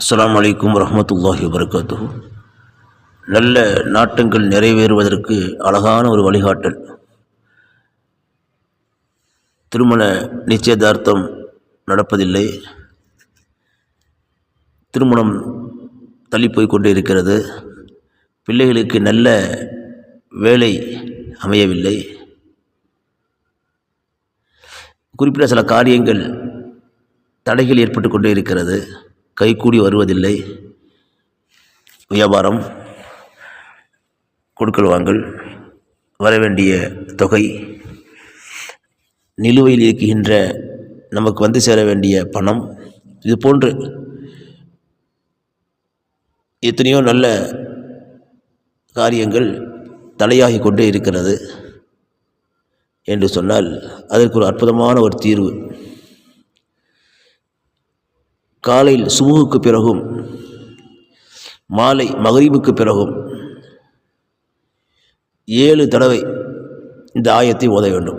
அஸ்ஸலாமு அலைக்கும் வரஹ்மத்துல்லாஹி வபரகாத்துஹு. நல்ல நாட்டங்கள் நிறைவேறுவதற்கு அழகான ஒரு வழிகாட்டல். திருமண நிச்சயதார்த்தம் நடப்பதில்லை, திருமணம் தள்ளிப்போய் கொண்டே இருக்கிறது, பிள்ளைகளுக்கு நல்ல வேலை அமையவில்லை, குறிப்பிட்ட சில காரியங்கள் தடைகள் ஏற்பட்டு கொண்டே இருக்கிறது, கைகூடி வருவதில்லை, வியாபாரம், கொடுக்கல் வாங்கல், வரவேண்டிய தொகை, நிலுவையில் இருக்கின்ற நமக்கு வந்து சேர வேண்டிய பணம், இது போன்று எத்தனையோ நல்ல காரியங்கள் தடையாகி கொண்டே இருக்கிறது என்று சொன்னால் அதற்கு ஒரு அற்புதமான ஒரு தீர்வு. காலையில் சுபுகுக்கு பிறகும் மாலை மகரிபுக்கு பிறகும் 7 தடவை இந்த ஆயத்தை ஓத வேண்டும்.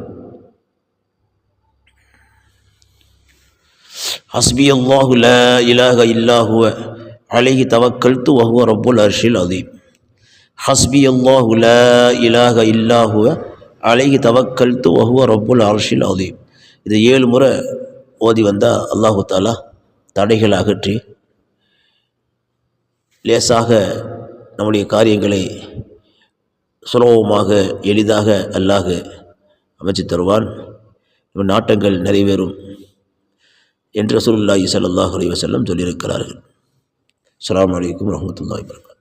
ஹஸ்பி அல்லாஹு லா இலாஹ இல்லா ஹுவ அலைஹி தவக்கல்து வஹுவ ரப்புல் அர்ஷில் அதீம். ஹஸ்பி அல்லாஹு லா இலாஹ இல்லா ஹுவ அலைஹி தவக்கல்து வஹுவ ரப்புல் அர்ஷில் அதீம். இது 7 முறை ஓதி வந்தால் அல்லாஹு தஆலா தடைகள் அகற்றி லேசாக நம்முடைய காரியங்களை சுலபமாக எளிதாக அல்லாஹ் அமைச்சு தருவான். நாட்டங்கள் நிறைவேறும் என்று ரசூலுல்லாஹி ஸல்லல்லாஹு அலைஹி வஸல்லம் சொல்லியிருக்கிறார்கள். அஸ்ஸலாமு அலைக்கும் வரஹ்மத்துல்லாஹி வபரகாத்துஹு.